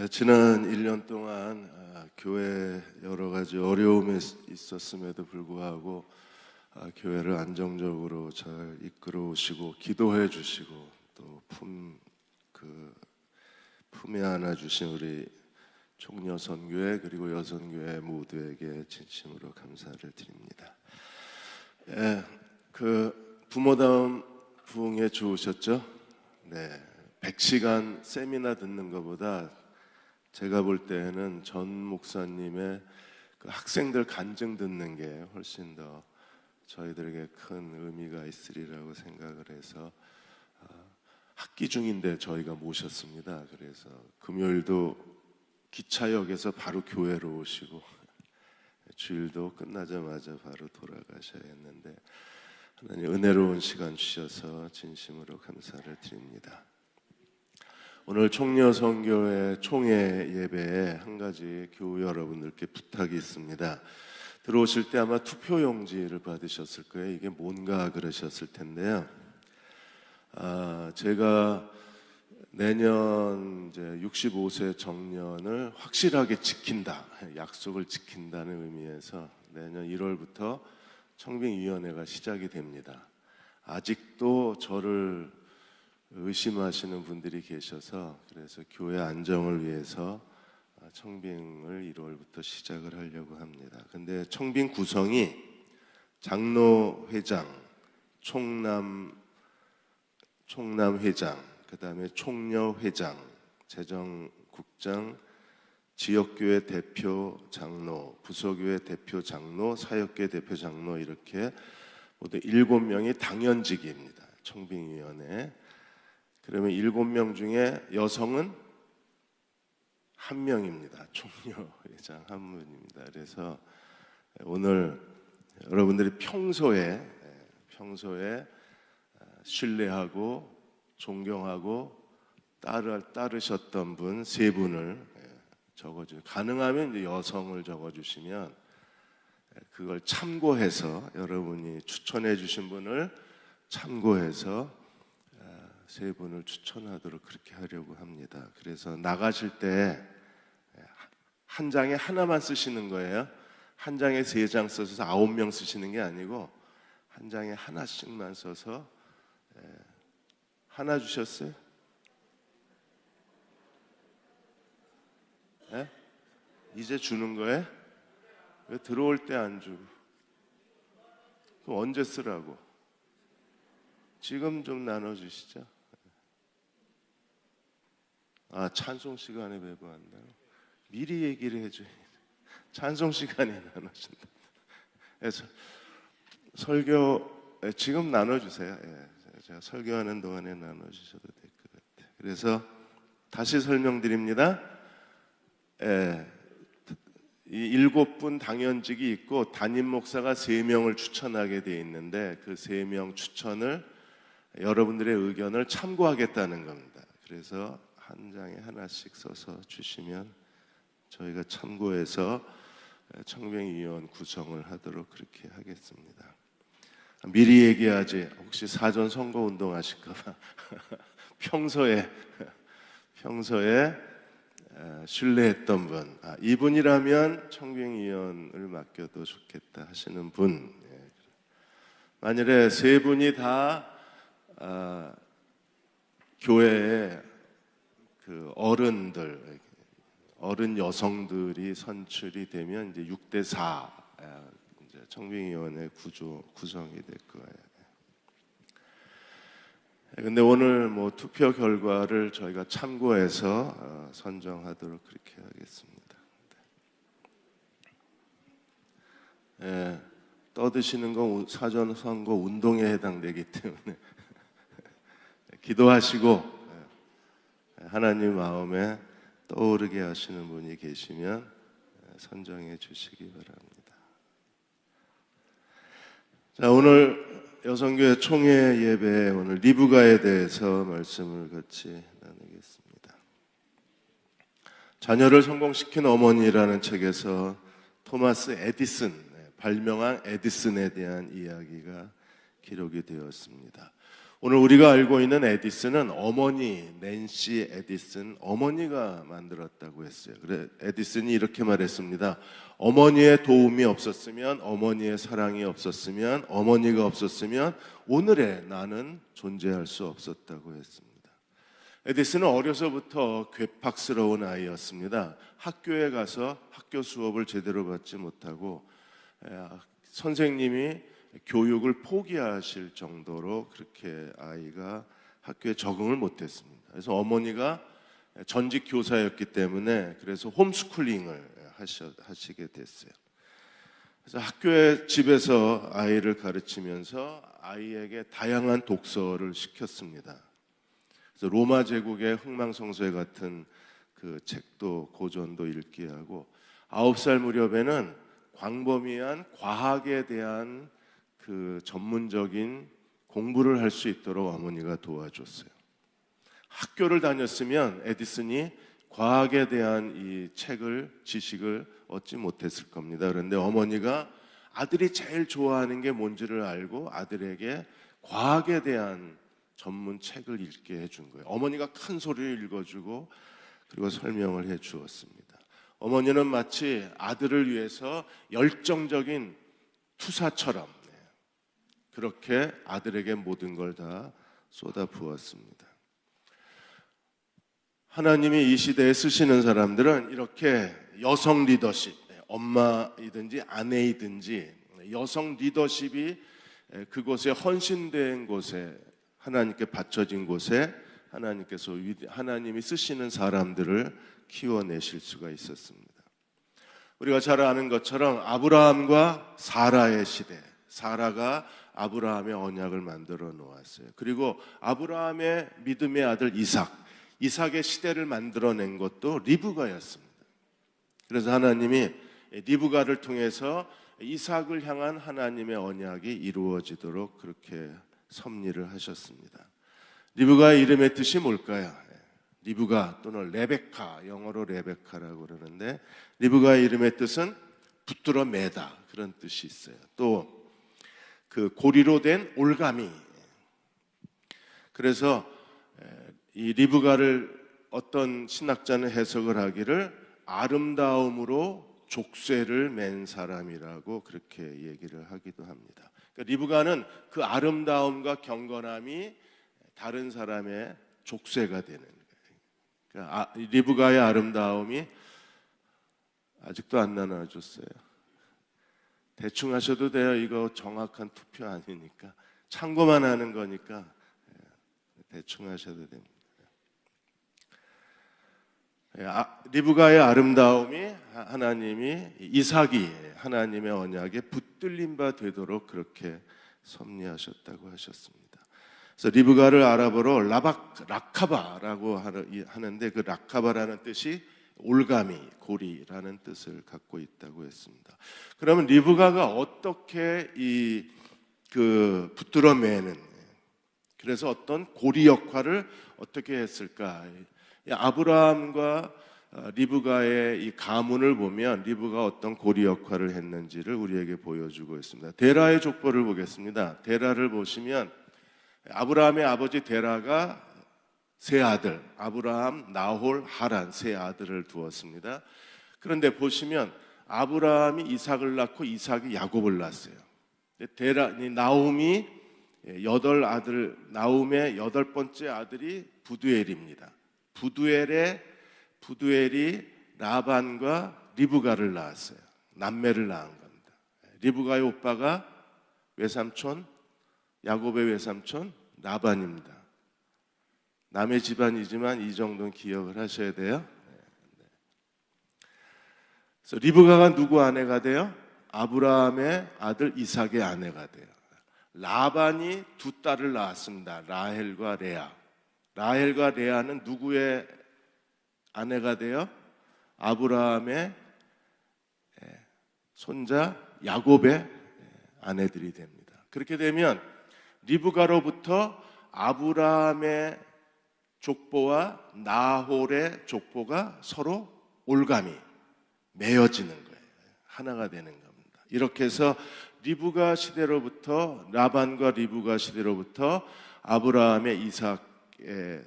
지난 1년 동안 교회에 여러 가지 어려움이 있었음에도 불구하고 교회를 안정적으로 잘 이끌어 오시고 기도해 주시고 또 품에 안아 주신 우리 총여선교회 그리고 여선교회 모두에게 진심으로 감사를 드립니다. 부모다움 부흥회 좋으셨죠? 네, 100시간 세미나 듣는 것보다 제가 볼 때는 전 목사님의 그 학생들 간증 듣는 게 훨씬 더 저희들에게 큰 의미가 있으리라고 생각을 해서 학기 중인데 저희가 모셨습니다. 그래서 금요일도 기차역에서 바로 교회로 오시고 주일도 끝나자마자 바로 돌아가셔야 했는데 하나님 은혜로운 시간 주셔서 진심으로 감사를 드립니다. 오늘 총여선교회 총회 예배에 한 가지 교우 여러분들께 부탁이 있습니다. 들어오실 때 아마 투표용지를 받으셨을 거예요. 이게 뭔가 그러셨을 텐데요. 제가 내년 이제 65세 정년을 확실하게 지킨다, 약속을 지킨다는 의미에서 내년 1월부터 청빙위원회가 시작이 됩니다. 아직도 저를 의심하시는 분들이 계셔서 그래서 교회 안정을 위해서 청빙을 1월부터 시작을 하려고 합니다. 근데 청빙 구성이 장로회장, 총남회장, 그 다음에 총여회장, 재정국장, 지역교회 대표 장로, 부서교회 대표 장로, 사역교회 대표 장로 이렇게 모두 7명이 당연직입니다. 청빙위원회. 그러면 7명 중에 여성은 1명입니다. 총여회장 한 분입니다. 그래서 오늘 여러분들이 평소에 신뢰하고 존경하고 따르셨던 분 3분을 적어주세요. 가능하면 이제 여성을 적어주시면 그걸 참고해서 여러분이 추천해 주신 분을 참고해서 3분을 추천하도록 그렇게 하려고 합니다. 그래서 나가실 때 한 장에 하나만 쓰시는 거예요. 한 장에 3장 써서 9명 쓰시는 게 아니고 한 장에 하나씩만 써서 하나 주셨어요? 네? 이제 주는 거예요? 왜 들어올 때 안 주고? 그럼 언제 쓰라고? 지금 좀 나눠주시죠. 찬송 시간에 배부한다고? 미리 얘기를 해줘야 돼. 찬송 시간에 나눠준다. 그래서 설교 지금 나눠주세요. 제가 설교하는 동안에 나눠주셔도 될 것 같아요. 그래서 다시 설명드립니다. 이 7분 당연직이 있고 담임 목사가 3명을 추천하게 돼 있는데 그 3명 추천을 여러분들의 의견을 참고하겠다는 겁니다. 그래서 한 장에 하나씩 써서 주시면 저희가 참고해서 청빙위원 구성을 하도록 그렇게 하겠습니다. 미리 얘기하지 혹시 사전 선거 운동 하실까 봐 평소에 신뢰했던 분, 이분이라면 청빙위원을 맡겨도 좋겠다 하시는 분, 만일에 3분이 다 교회에 그 어른 여성들이 선출이 되면 이제 6대4 이제 청빙위원회 구성이 될 거예요. 근데 오늘 투표 결과를 저희가 참고해서 선정하도록 그렇게 하겠습니다. 떠드시는 건 사전 선거 운동에 해당되기 때문에 기도하시고 하나님 마음에 떠오르게 하시는 분이 계시면 선정해 주시기 바랍니다. 자, 오늘 여선교회 총회 예배에 오늘 리브가에 대해서 말씀을 같이 나누겠습니다. 자녀를 성공시킨 어머니라는 책에서 토마스 에디슨, 발명한 에디슨에 대한 이야기가 기록이 되었습니다. 오늘 우리가 알고 있는 에디슨은 어머니 낸시 에디슨 어머니가 만들었다고 했어요. 그래 에디슨이 이렇게 말했습니다. 어머니의 도움이 없었으면, 어머니의 사랑이 없었으면, 어머니가 없었으면 오늘의 나는 존재할 수 없었다고 했습니다. 에디슨은 어려서부터 괴팍스러운 아이였습니다. 학교에 가서 학교 수업을 제대로 받지 못하고 선생님이 교육을 포기하실 정도로 그렇게 아이가 학교에 적응을 못했습니다. 그래서 어머니가 전직 교사였기 때문에 그래서 홈스쿨링을 하시게 됐어요. 그래서 학교에 집에서 아이를 가르치면서 아이에게 다양한 독서를 시켰습니다. 그래서 로마 제국의 흥망성쇠 같은 그 책도 고전도 읽게 하고 9살 무렵에는 광범위한 과학에 대한 그 전문적인 공부를 할 수 있도록 어머니가 도와줬어요. 학교를 다녔으면 에디슨이 과학에 대한 이 지식을 얻지 못했을 겁니다. 그런데 어머니가 아들이 제일 좋아하는 게 뭔지를 알고 아들에게 과학에 대한 전문 책을 읽게 해준 거예요. 어머니가 큰 소리를 읽어주고 그리고 설명을 해 주었습니다. 어머니는 마치 아들을 위해서 열정적인 투사처럼 그렇게 아들에게 모든 걸 다 쏟아 부었습니다. 하나님이 이 시대에 쓰시는 사람들은 이렇게 여성 리더십, 엄마이든지 아내이든지 여성 리더십이 그곳에 헌신된 곳에 하나님께 바쳐진 곳에 하나님이 쓰시는 사람들을 키워내실 수가 있었습니다. 우리가 잘 아는 것처럼 아브라함과 사라의 시대, 사라가 아브라함의 언약을 만들어 놓았어요. 그리고 아브라함의 믿음의 아들 이삭의 시대를 만들어낸 것도 리브가였습니다. 그래서 하나님이 리브가를 통해서 이삭을 향한 하나님의 언약이 이루어지도록 그렇게 섭리를 하셨습니다. 리브가의 이름의 뜻이 뭘까요? 리브가 또는 레베카, 영어로 레베카라고 그러는데 리브가의 이름의 뜻은 붙들어 매다 그런 뜻이 있어요. 또 그 고리로 된 올가미. 그래서 이 리브가를 어떤 신학자는 해석을 하기를 아름다움으로 족쇄를 맨 사람이라고 그렇게 얘기를 하기도 합니다. 그러니까 리브가는 그 아름다움과 경건함이 다른 사람의 족쇄가 되는 거예요. 그러니까 리브가의 아름다움이 아직도 안 나눠줬어요. 대충 하셔도 돼요. 이거 정확한 투표 아니니까 참고만 하는 거니까 대충 하셔도 됩니다. 리브가의 아름다움이 하나님이 이삭이 하나님의 언약에 붙들린 바 되도록 그렇게 섭리하셨다고 하셨습니다. 그래서 리브가를 아랍어로 라카바라고 하는데 그 라카바라는 뜻이 올가미, 고리라는 뜻을 갖고 있다고 했습니다. 그러면 리브가가 어떻게 붙들어 매는, 그래서 어떤 고리 역할을 어떻게 했을까? 아브라함과 리브가의 이 가문을 보면 리브가 어떤 고리 역할을 했는지를 우리에게 보여주고 있습니다. 데라의 족보를 보겠습니다. 데라를 보시면 아브라함의 아버지 데라가 세 아들, 아브라함, 나홀, 하란 세 아들을 두었습니다. 그런데 보시면 아브라함이 이삭을 낳고 이삭이 야곱을 낳았어요. 나움의 8번째 아들이 부두엘입니다. 부두엘이 라반과 리브가를 낳았어요. 남매를 낳은 겁니다. 리브가의 오빠가 야곱의 외삼촌 라반입니다. 남의 집안이지만 이 정도는 기억을 하셔야 돼요. 그래서 리브가가 누구 아내가 돼요? 아브라함의 아들 이삭의 아내가 돼요. 라반이 두 딸을 낳았습니다. 라헬과 레아. 라헬과 레아는 누구의 아내가 돼요? 아브라함의 손자 야곱의 아내들이 됩니다. 그렇게 되면 리브가로부터 아브라함의 족보와 나홀의 족보가 서로 올가미 매어지는 거예요. 하나가 되는 겁니다. 이렇게 해서 리브가 시대로부터, 라반과 리브가 시대로부터 아브라함의 이삭에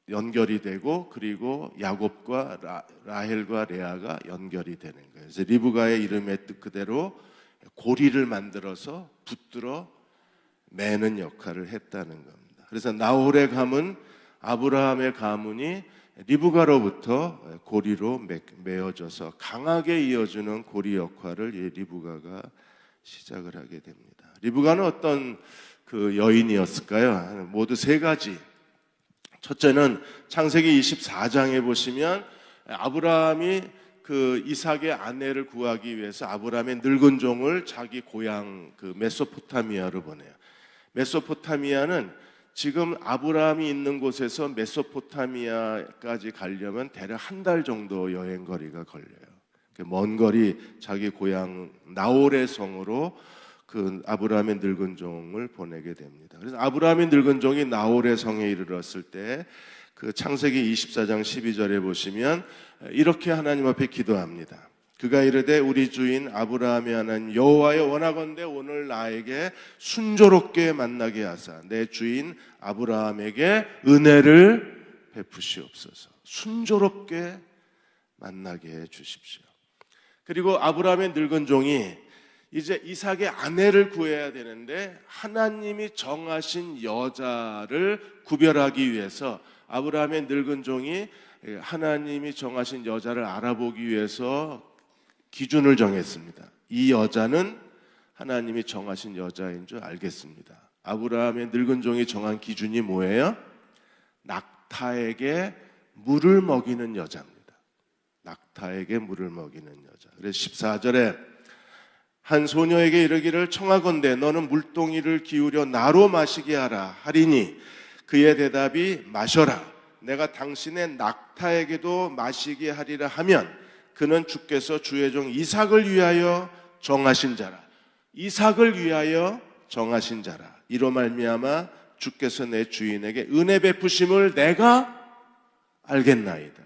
연결이 되고, 그리고 야곱과 라헬과 레아가 연결이 되는 거예요. 그래서 리브가의 이름의 뜻 그대로 고리를 만들어서 붙들어 매는 역할을 했다는 겁니다. 그래서 나홀의 가문, 아브라함의 가문이 리브가로부터 고리로 매어져서 강하게 이어주는 고리 역할을 이 리브가가 시작을 하게 됩니다. 리브가는 어떤 그 여인이었을까요? 모두 세 가지. 첫째는 창세기 24장에 보시면 아브라함이 그 이삭의 아내를 구하기 위해서 아브라함의 늙은 종을 자기 고향 그 메소포타미아로 보내요. 메소포타미아는 지금 아브라함이 있는 곳에서 메소포타미아까지 가려면 대략 한 달 정도 여행 거리가 걸려요. 먼 거리 자기 고향 나홀의 성으로 그 아브라함의 늙은 종을 보내게 됩니다. 그래서 아브라함의 늙은 종이 나홀의 성에 이르렀을 때 그 창세기 24장 12절에 보시면 이렇게 하나님 앞에 기도합니다. 그가 이르되 우리 주인 아브라함의 하나님 여호와여 원하건대 오늘 나에게 순조롭게 만나게 하사 내 주인 아브라함에게 은혜를 베푸시옵소서. 순조롭게 만나게 해 주십시오. 그리고 아브라함의 늙은 종이 이제 이삭의 아내를 구해야 되는데 하나님이 정하신 여자를 구별하기 위해서 아브라함의 늙은 종이 하나님이 정하신 여자를 알아보기 위해서 기준을 정했습니다. 이 여자는 하나님이 정하신 여자인 줄 알겠습니다. 아브라함의 늙은 종이 정한 기준이 뭐예요? 낙타에게 물을 먹이는 여자입니다. 낙타에게 물을 먹이는 여자. 그래서 14절에 한 소녀에게 이르기를 청하건대 너는 물동이를 기울여 나로 마시게 하라 하리니 그의 대답이 마셔라 내가 당신의 낙타에게도 마시게 하리라 하면 그는 주께서 주의 종 이삭을 위하여 정하신 자라. 이삭을 위하여 정하신 자라. 이로 말미암아 주께서 내 주인에게 은혜 베푸심을 내가 알겠나이다.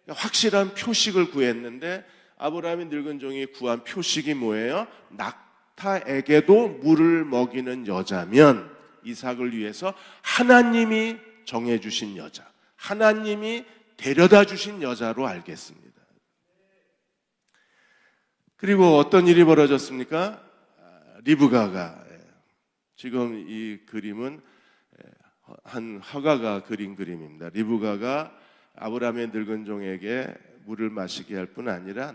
확실한 표식을 구했는데 아브라함의 늙은 종이 구한 표식이 뭐예요? 낙타에게도 물을 먹이는 여자면 이삭을 위해서 하나님이 정해주신 여자, 하나님이 데려다 주신 여자로 알겠습니다. 그리고 어떤 일이 벌어졌습니까? 리브가가, 지금 이 그림은 한 화가가 그린 그림입니다. 리브가가 아브라함의 늙은 종에게 물을 마시게 할 뿐 아니라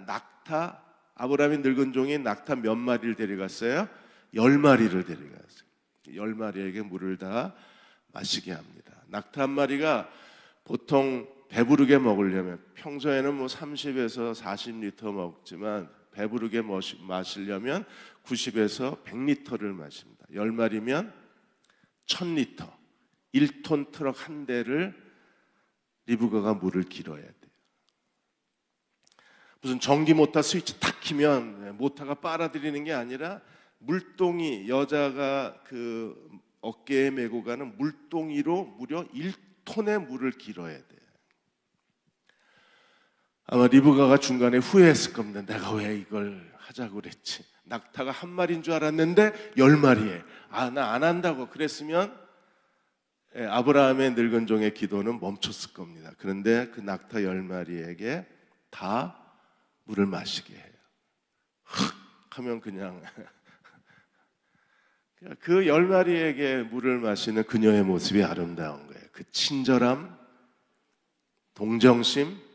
아브라함의 늙은 종이 낙타 몇 마리를 데려갔어요? 10마리를 데려갔어요. 10마리에게 물을 다 마시게 합니다. 낙타 한 마리가 보통 배부르게 먹으려면 평소에는 뭐 30에서 40리터 먹지만 배부르게 마시려면 90에서 100리터를 마십니다. 10마리면 1000리터, 1톤 트럭 한 대를 리브가가 물을 길어야 돼요. 무슨 전기 모터 스위치 탁 키면 모터가 빨아들이는 게 아니라 물동이, 여자가 그 어깨에 메고 가는 물동이로 무려 1톤의 물을 길어야 돼요. 아마 리브가가 중간에 후회했을 겁니다. 내가 왜 이걸 하자고 그랬지. 낙타가 한 마리인 줄 알았는데 10마리에 나 안 한다고 그랬으면 아브라함의 늙은 종의 기도는 멈췄을 겁니다. 그런데 그 낙타 10마리에게 다 물을 마시게 해요. 흑 하면 그냥 그 10마리에게 물을 마시는 그녀의 모습이 아름다운 거예요. 그 친절함, 동정심,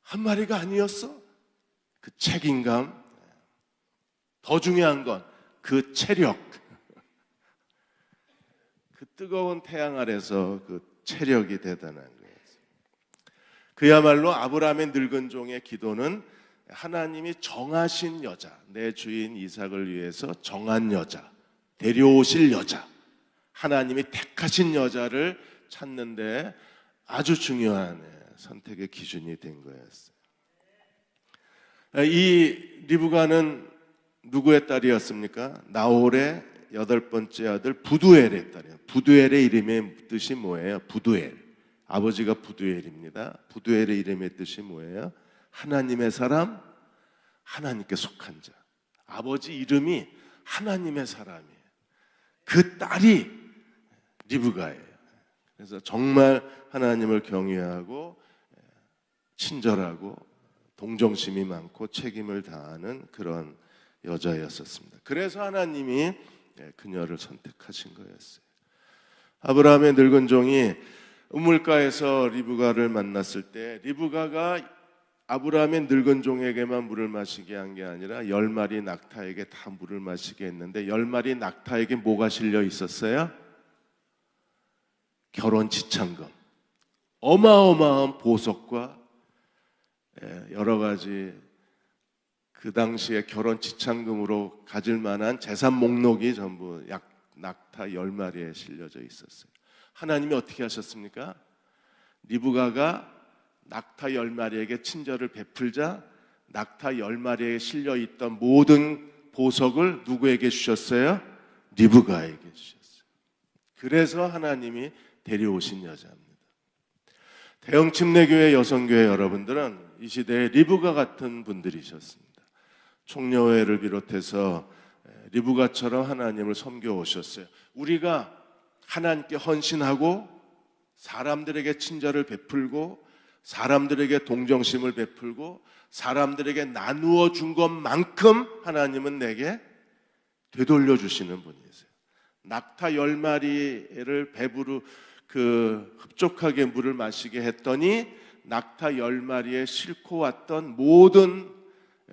한 마리가 아니었어. 그 책임감, 더 중요한 건 그 체력, 그 뜨거운 태양 아래서 그 체력이 대단한 거예요. 그야말로 아브라함의 늙은 종의 기도는 하나님이 정하신 여자, 내 주인 이삭을 위해서 정한 여자, 데려오실 여자, 하나님이 택하신 여자를 찾는데 아주 중요한 선택의 기준이 된 거였어요. 이 리브가는 누구의 딸이었습니까? 나홀의 8번째 아들 부두엘의 딸이에요. 부두엘의 이름의 뜻이 뭐예요? 부두엘. 아버지가 부두엘입니다. 부두엘의 이름의 뜻이 뭐예요? 하나님의 사람, 하나님께 속한 자. 아버지 이름이 하나님의 사람이에요. 그 딸이 리브가예요. 그래서 정말 하나님을 경외하고 친절하고 동정심이 많고 책임을 다하는 그런 여자였었습니다. 그래서 하나님이 그녀를 선택하신 거였어요. 아브라함의 늙은 종이 우물가에서 리브가를 만났을 때 리브가가 아브라함의 늙은 종에게만 물을 마시게 한 게 아니라 10마리 낙타에게 다 물을 마시게 했는데 10마리 낙타에게 뭐가 실려 있었어요? 결혼 지참금, 어마어마한 보석과 여러 가지 그 당시에 결혼 지참금으로 가질 만한 재산 목록이 전부 낙타 10마리에 실려져 있었어요. 하나님이 어떻게 하셨습니까? 리브가가 낙타 10마리에게 친절을 베풀자 낙타 10마리에 실려있던 모든 보석을 누구에게 주셨어요? 리브가에게 주셨어요. 그래서 하나님이 데려오신 여자입니다. 대형 침례교회 여성교회 여러분들은 이 시대에 리브가 같은 분들이셨습니다. 총녀회를 비롯해서 리브가처럼 하나님을 섬겨오셨어요. 우리가 하나님께 헌신하고 사람들에게 친절을 베풀고 사람들에게 동정심을 베풀고 사람들에게 나누어 준 것만큼 하나님은 내게 되돌려 주시는 분이세요. 낙타 10마리를 배부르 흡족하게 물을 마시게 했더니 낙타 10마리에 싣고 왔던 모든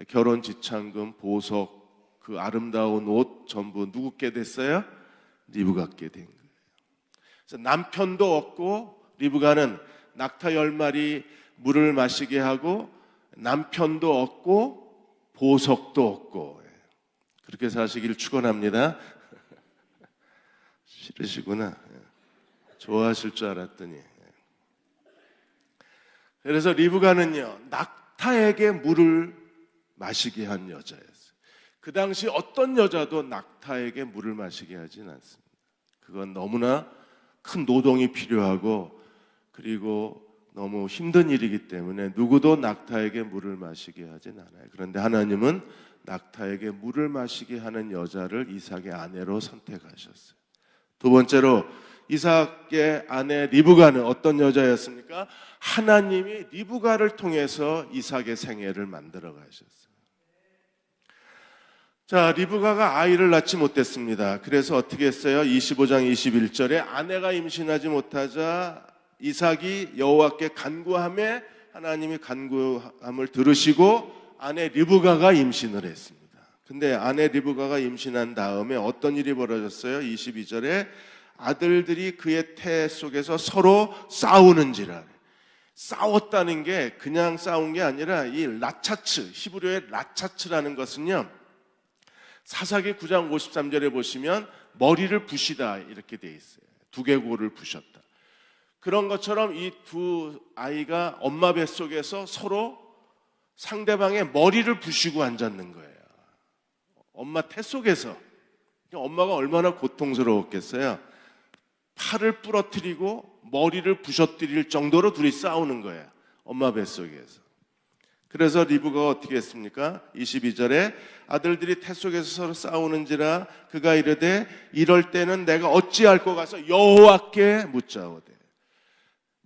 결혼 지참금, 보석, 그 아름다운 옷 전부 누구께 됐어요? 리브가께 된 거예요. 그래서 남편도 없고 리브가는 낙타 10마리 물을 마시게 하고 남편도 없고 보석도 없고 그렇게 사시길 축원합니다. 싫으시구나. 좋아하실 줄 알았더니. 그래서 리브가는요 낙타에게 물을 마시게 한 여자였어요. 그 당시 어떤 여자도 낙타에게 물을 마시게 하진 않습니다. 그건 너무나 큰 노동이 필요하고 그리고 너무 힘든 일이기 때문에 누구도 낙타에게 물을 마시게 하진 않아요. 그런데 하나님은 낙타에게 물을 마시게 하는 여자를 이삭의 아내로 선택하셨어요. 두 번째로 이삭의 아내 리브가는 어떤 여자였습니까? 하나님이 리브가를 통해서 이삭의 생애를 만들어 가셨어요. 자, 리브가가 아이를 낳지 못했습니다. 그래서 어떻게 했어요? 25장 21절에 아내가 임신하지 못하자 이삭이 여호와께 간구함에 하나님이 간구함을 들으시고 아내 리브가가 임신을 했습니다. 근데 아내 리브가가 임신한 다음에 어떤 일이 벌어졌어요? 22절에 아들들이 그의 태 속에서 서로 싸우는지라. 싸웠다는 게 그냥 싸운 게 아니라 이 라차츠, 히브리어의 라차츠라는 것은요 사사기 9장 53절에 보시면 머리를 부시다 이렇게 돼 있어요. 두개골을 부셨다. 그런 것처럼 이 두 아이가 엄마 뱃속에서 서로 상대방의 머리를 부시고 앉았는 거예요. 엄마 태 속에서. 엄마가 얼마나 고통스러웠겠어요. 팔을 부러뜨리고 머리를 부셔뜨릴 정도로 둘이 싸우는 거예요. 엄마 뱃속에서. 그래서 리브가가 어떻게 했습니까? 22절에 아들들이 태 속에서 서로 싸우는지라 그가 이르되 이럴 때는 내가 어찌할 것 가서 여호와께 묻자오되.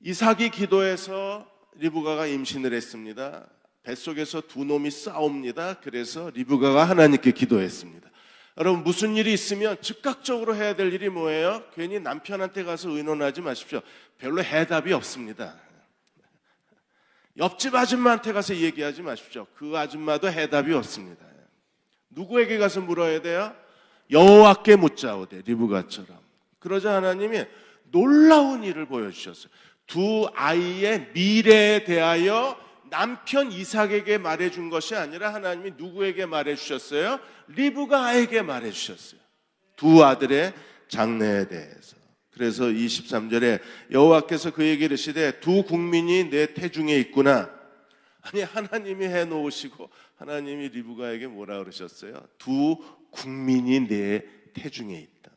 이삭이 기도해서 리브가가 임신을 했습니다. 뱃속에서 두 놈이 싸웁니다. 그래서 리브가가 하나님께 기도했습니다. 여러분 무슨 일이 있으면 즉각적으로 해야 될 일이 뭐예요? 괜히 남편한테 가서 의논하지 마십시오. 별로 해답이 없습니다. 옆집 아줌마한테 가서 얘기하지 마십시오. 그 아줌마도 해답이 없습니다. 누구에게 가서 물어야 돼요? 여호와께 묻자오되 리브가처럼. 그러자 하나님이 놀라운 일을 보여주셨어요. 두 아이의 미래에 대하여 남편 이삭에게 말해준 것이 아니라 하나님이 누구에게 말해주셨어요? 리브가에게 말해주셨어요. 두 아들의 장래에 대해서. 그래서 23절에 여호와께서 그에게 이르시되 두 국민이 내 태중에 있구나. 아니 하나님이 해놓으시고 하나님이 리브가에게 뭐라 그러셨어요? 두 국민이 내 태중에 있다.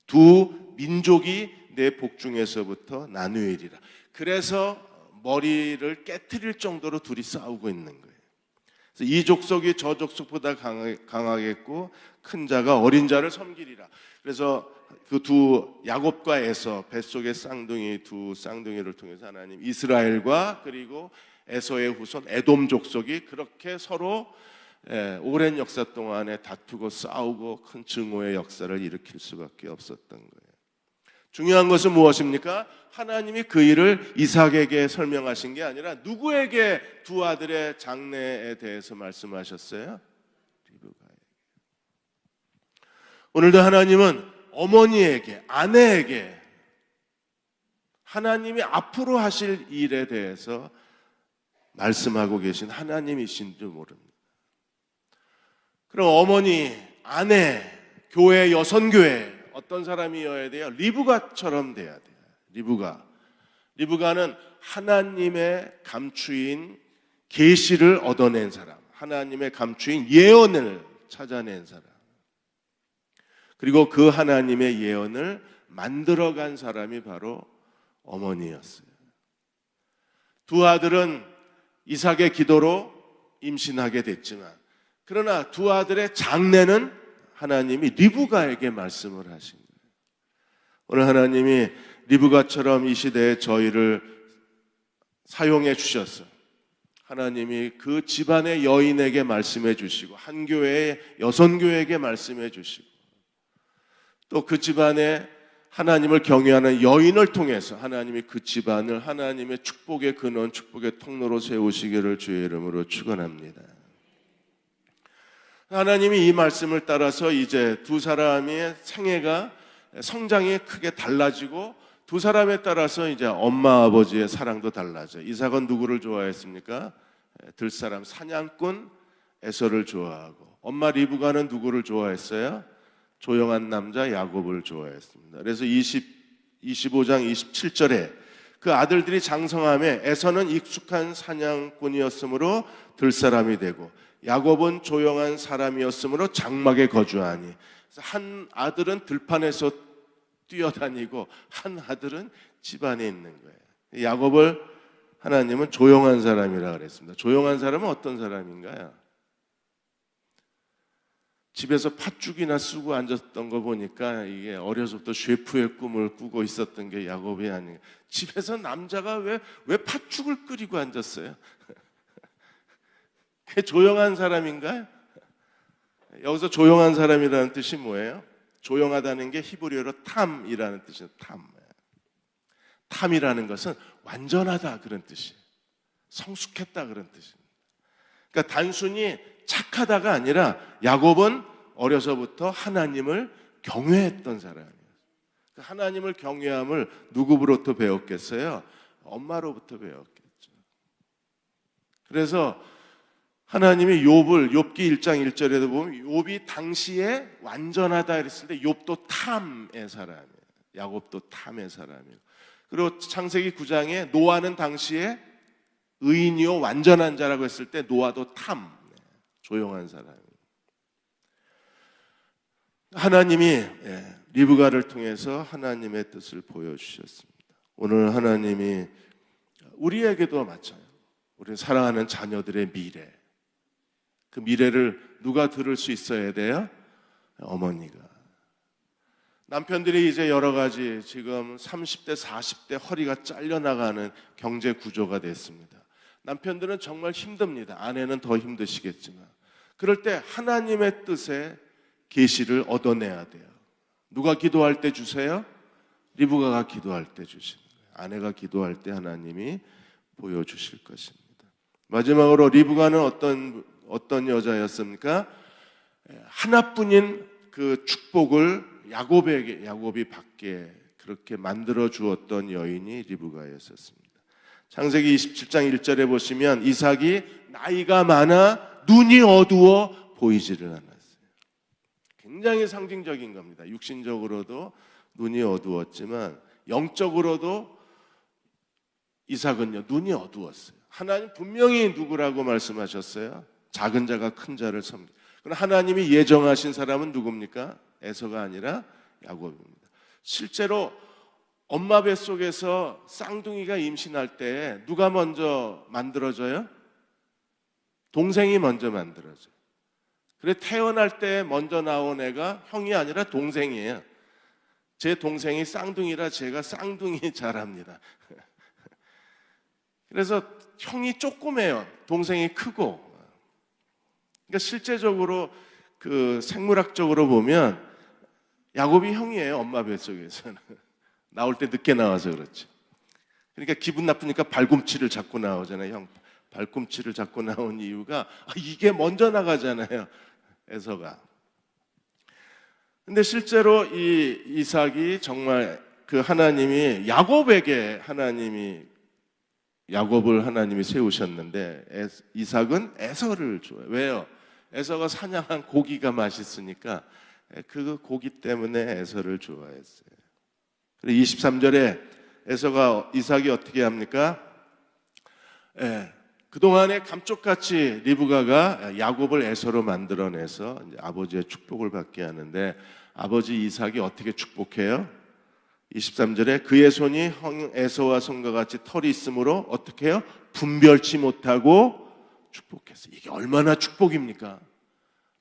두 민족이 내 복중에서부터 나누리라. 그래서 머리를 깨트릴 정도로 둘이 싸우고 있는 거예요. 그래서 이 족속이 저 족속보다 강하겠고 큰 자가 어린 자를 섬기리라. 그래서 그 두 야곱과 에서 뱃속의 쌍둥이 두 쌍둥이를 통해서 하나님 이스라엘과 그리고 에서의 후손 에돔 족속이 그렇게 서로 오랜 역사 동안에 다투고 싸우고 큰 증오의 역사를 일으킬 수밖에 없었던 거예요. 중요한 것은 무엇입니까? 하나님이 그 일을 이삭에게 설명하신 게 아니라 누구에게 두 아들의 장래에 대해서 말씀하셨어요? 리브가에게. 오늘도 하나님은 어머니에게, 아내에게 하나님이 앞으로 하실 일에 대해서 말씀하고 계신 하나님이신 줄 모릅니다. 그럼 어머니, 아내, 교회, 여선교회 어떤 사람이어야 돼요? 리브가처럼 돼야 돼요. 리브가는 하나님의 감추인 계시를 얻어낸 사람, 하나님의 감추인 예언을 찾아낸 사람, 그리고 그 하나님의 예언을 만들어간 사람이 바로 어머니였어요. 두 아들은 이삭의 기도로 임신하게 됐지만, 그러나 두 아들의 장래는 하나님이 리브가에게 말씀을 하신 거예요. 오늘 하나님이 리브가처럼 이 시대에 저희를 사용해 주셨어요. 하나님이 그 집안의 여인에게 말씀해 주시고 한 교회의 여선교회에게 말씀해 주시고 또 그 집안에 하나님을 경외하는 여인을 통해서 하나님이 그 집안을 하나님의 축복의 근원, 축복의 통로로 세우시기를 주의 이름으로 축원합니다. 하나님이 이 말씀을 따라서 이제 두 사람의 생애가 성장이 크게 달라지고 두 사람에 따라서 이제 엄마 아버지의 사랑도 달라져. 이삭은 누구를 좋아했습니까? 들사람 사냥꾼 에서를 좋아하고, 엄마 리브가는 누구를 좋아했어요? 조용한 남자 야곱을 좋아했습니다. 그래서 25장 27절에 그 아들들이 장성함에 에서는 익숙한 사냥꾼이었으므로 들사람이 되고 야곱은 조용한 사람이었으므로 장막에 거주하니, 한 아들은 들판에서 뛰어다니고 한 아들은 집안에 있는 거예요. 야곱을 하나님은 조용한 사람이라고 그랬습니다. 조용한 사람은 어떤 사람인가요? 집에서 팥죽이나 쓰고 앉았던 거 보니까 이게 어려서부터 셰프의 꿈을 꾸고 있었던 게 야곱이 아니에요. 집에서 남자가 왜 팥죽을 끓이고 앉았어요? 그게 조용한 사람인가요? 여기서 조용한 사람이라는 뜻이 뭐예요? 조용하다는 게 히브리어로 탐이라는 뜻이에요. 탐이라는 것은 완전하다 그런 뜻이에요. 성숙했다 그런 뜻입니다. 그러니까 단순히 착하다가 아니라 야곱은 어려서부터 하나님을 경외했던 사람이에요. 하나님을 경외함을 누구로부터 배웠겠어요? 엄마로부터 배웠겠죠. 그래서 하나님이 욥기 1장 1절에도 보면 욥이 당시에 완전하다 그랬을 때 욥도 탐의 사람이에요. 야곱도 탐의 사람이에요. 그리고 창세기 9장에 노아는 당시에 의인이요 완전한 자라고 했을 때 노아도 탐, 조용한 사람이에요. 하나님이 리브가를 통해서 하나님의 뜻을 보여주셨습니다. 오늘 하나님이 우리에게도 마찬가지예요. 우리 사랑하는 자녀들의 미래, 그 미래를 누가 들을 수 있어야 돼요? 어머니가. 남편들이 이제 여러 가지 지금 30대, 40대 허리가 잘려나가는 경제 구조가 됐습니다. 남편들은 정말 힘듭니다. 아내는 더 힘드시겠지만 그럴 때 하나님의 뜻에 계시를 얻어내야 돼요. 누가 기도할 때 주세요? 리브가가 기도할 때 주십니다. 아내가 기도할 때 하나님이 보여주실 것입니다. 마지막으로 리브가는 어떤 여자였습니까? 하나뿐인 그 축복을 야곱이 받게 그렇게 만들어 주었던 여인이 리브가였었습니다. 창세기 27장 1절에 보시면 이삭이 나이가 많아 눈이 어두워 보이지를 않았어요. 굉장히 상징적인 겁니다. 육신적으로도 눈이 어두웠지만 영적으로도 이삭은요 눈이 어두웠어요. 하나님 분명히 누구라고 말씀하셨어요? 작은 자가 큰 자를 섬기. 그럼 하나님이 예정하신 사람은 누굽니까? 에서가 아니라 야곱입니다. 실제로 엄마 뱃속에서 쌍둥이가 임신할 때 누가 먼저 만들어져요? 동생이 먼저 만들어져요. 그래 태어날 때 먼저 나온 애가 형이 아니라 동생이에요. 제 동생이 쌍둥이라 제가 쌍둥이 잘합니다. 그래서 형이 조그매요. 동생이 크고. 그러니까 실제적으로 그 생물학적으로 보면 야곱이 형이에요. 엄마 뱃속에서는. 나올 때 늦게 나와서 그렇죠. 그러니까 기분 나쁘니까 발꿈치를 잡고 나오잖아요. 형 발꿈치를 잡고 나온 이유가 이게 먼저 나가잖아요. 에서가. 근데 실제로 이 이삭이 정말 그 하나님이 야곱에게 야곱을 하나님이 세우셨는데 이삭은 에서를 좋아해요. 왜요? 에서가 사냥한 고기가 맛있으니까 그 고기 때문에 에서를 좋아했어요. 그리고 23절에 에서가 이삭이 어떻게 합니까? 그동안에 감쪽같이 리브가가 야곱을 에서로 만들어내서 이제 아버지의 축복을 받게 하는데 아버지 이삭이 어떻게 축복해요? 23절에 그의 손이 형 에서와 손과 같이 털이 있으므로 어떻게 해요? 분별치 못하고 축복했어요. 이게 얼마나 축복입니까?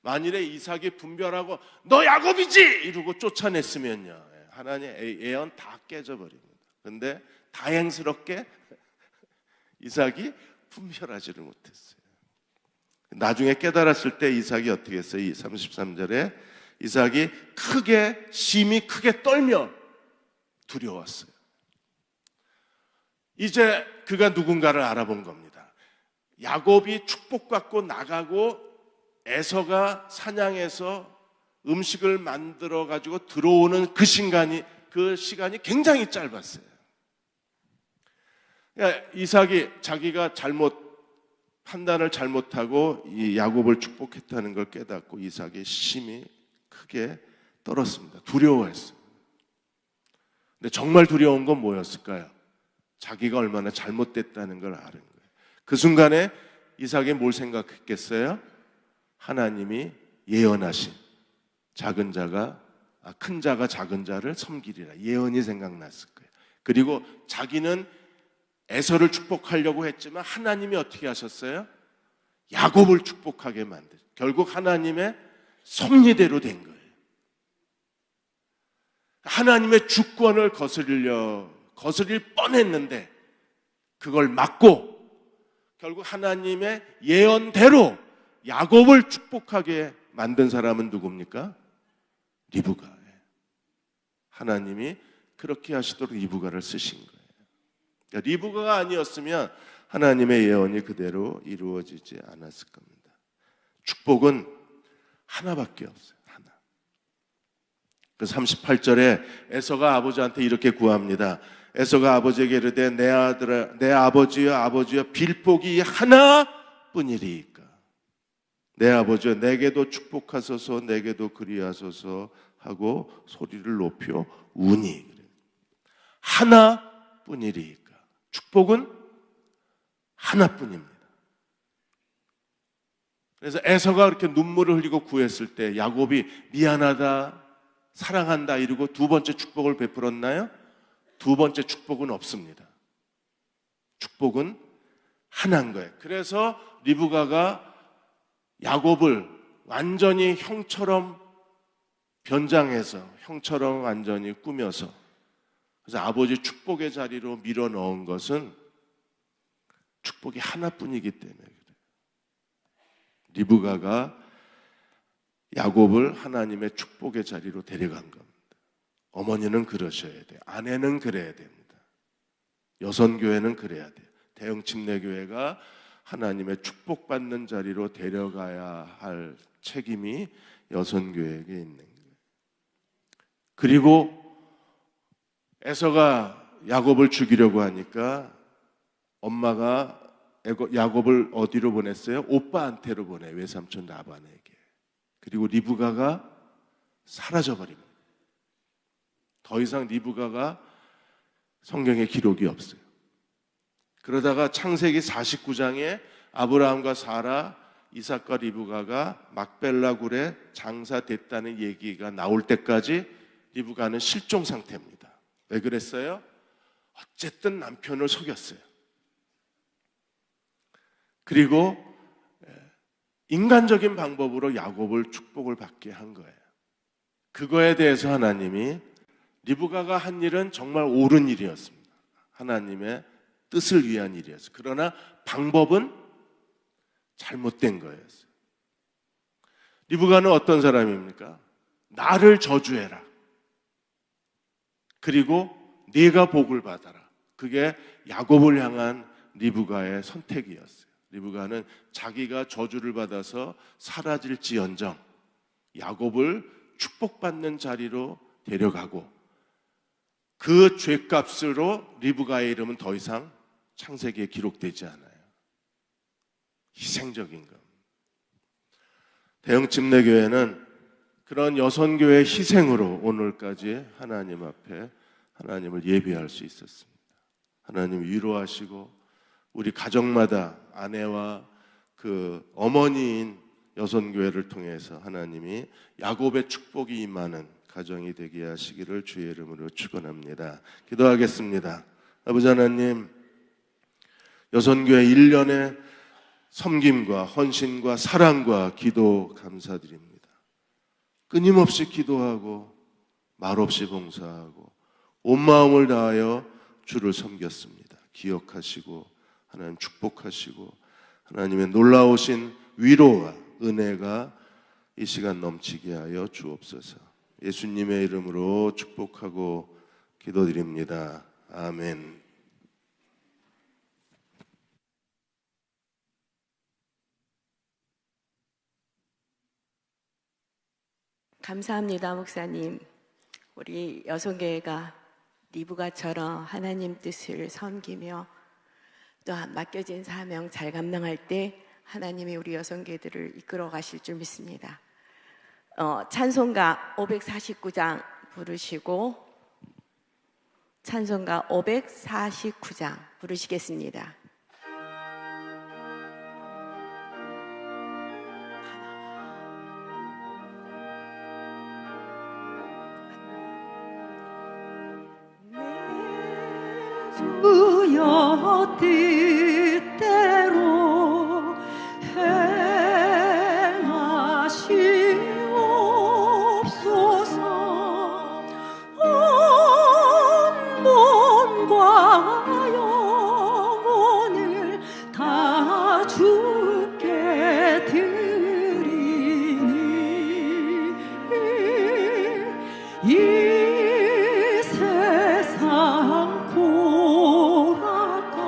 만일에 이삭이 분별하고 너 야곱이지! 이러고 쫓아냈으면요 하나님의 예언 다 깨져버립니다. 그런데 다행스럽게 이삭이 분별하지를 못했어요. 나중에 깨달았을 때 이삭이 어떻게 했어요? 33절에 이삭이 심히 크게 떨며 두려웠어요. 이제 그가 누군가를 알아본 겁니다. 야곱이 축복받고 나가고 에서가 사냥해서 음식을 만들어 가지고 들어오는 그 시간이 굉장히 짧았어요. 그러니까 이삭이 자기가 판단을 잘못하고 이 야곱을 축복했다는 걸 깨닫고 이삭이 심히 크게 떨었습니다. 두려워했어요. 근데 정말 두려운 건 뭐였을까요? 자기가 얼마나 잘못됐다는 걸 아는 거예요. 그 순간에 이삭이 뭘 생각했겠어요? 하나님이 예언하신 큰 자가 작은 자를 섬기리라 예언이 생각났을 거예요. 그리고 자기는 에서를 축복하려고 했지만 하나님이 어떻게 하셨어요? 야곱을 축복하게 결국 하나님의 섭리대로 된 거예요. 하나님의 주권을 거스릴 뻔했는데 그걸 막고 결국 하나님의 예언대로 야곱을 축복하게 만든 사람은 누굽니까? 리브가. 하나님이 그렇게 하시도록 리브가를 쓰신 거예요. 그러니까 리브가가 아니었으면 하나님의 예언이 그대로 이루어지지 않았을 겁니다. 축복은 하나밖에 없어요. 하나. 그 38절에 에서가 아버지한테 이렇게 구합니다. 에서가 아버지에게 이르되 내 아들아, 내 아버지여 빌복이 하나뿐이리이까. 내 아버지여 내게도 축복하소서 내게도 그리하소서 하고 소리를 높여 우니. 하나뿐이리이까. 축복은 하나뿐입니다. 그래서 에서가 그렇게 눈물을 흘리고 구했을 때 야곱이 미안하다, 사랑한다 이러고 두 번째 축복을 베풀었나요? 두 번째 축복은 없습니다. 축복은 하나인 거예요. 그래서 리브가가 야곱을 완전히 형처럼 변장해서 형처럼 완전히 꾸며서 그래서 아버지 축복의 자리로 밀어 넣은 것은 축복이 하나뿐이기 때문에 그래요. 리브가가 야곱을 하나님의 축복의 자리로 데려간 겁니다. 어머니는 그러셔야 돼요. 아내는 그래야 됩니다. 여선교회는 그래야 돼요. 대형 침례교회가 하나님의 축복받는 자리로 데려가야 할 책임이 여선교회에게 있는 거예요. 그리고 에서가 야곱을 죽이려고 하니까 엄마가 야곱을 어디로 보냈어요? 오빠한테로 보내요. 외삼촌 라반에게. 그리고 리브가가 사라져버립니다. 더 이상 리브가가 성경에 기록이 없어요. 그러다가 창세기 49장에 아브라함과 사라, 이삭과 리브가가 막벨라 굴에 장사됐다는 얘기가 나올 때까지 리브가는 실종 상태입니다. 왜 그랬어요? 어쨌든 남편을 속였어요. 그리고 인간적인 방법으로 야곱을 축복을 받게 한 거예요. 그거에 대해서 하나님이 리브가가 한 일은 정말 옳은 일이었습니다. 하나님의 뜻을 위한 일이었어요. 그러나 방법은 잘못된 거였어요. 리브가는 어떤 사람입니까? 나를 저주해라. 그리고 네가 복을 받아라. 그게 야곱을 향한 리브가의 선택이었어요. 리브가는 자기가 저주를 받아서 사라질지언정 야곱을 축복받는 자리로 데려가고, 그 죄값으로 리브가의 이름은 더 이상 창세기에 기록되지 않아요. 희생적인 것. 대형 침례교회는 그런 여선교회의 희생으로 오늘까지 하나님 앞에 하나님을 예배할 수 있었습니다. 하나님 위로하시고 우리 가정마다 아내와 그 어머니인 여선교회를 통해서 하나님이 야곱의 축복이 임하는 가정이 되게 하시기를 주의 이름으로 축원합니다. 기도하겠습니다. 아버지 하나님, 여선교회 1년의 섬김과 헌신과 사랑과 기도 감사드립니다. 끊임없이 기도하고 말없이 봉사하고 온 마음을 다하여 주를 섬겼습니다. 기억하시고 하나님 축복하시고 하나님의 놀라우신 위로와 은혜가 이 시간 넘치게 하여 주옵소서. 예수님의 이름으로 축복하고 기도드립니다. 아멘. 감사합니다, 목사님. 우리 여성교회가 리브가처럼 하나님 뜻을 섬기며 또 맡겨진 사명 잘 감당할 때 하나님이 우리 여성교회들을 이끌어 가실 줄 믿습니다. 찬송가 549장 부르시고, 찬송가 549장 부르시겠습니다. 주여 뜻대로 행하시옵소서. 온 몸과 영혼을 다 주께 드리니 이 세상 고라가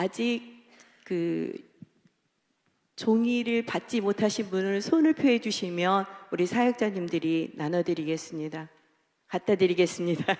아직 그 종이를 받지 못하신 분을 손을 표해 주시면 우리 사역자님들이 나눠드리겠습니다. 갖다 드리겠습니다.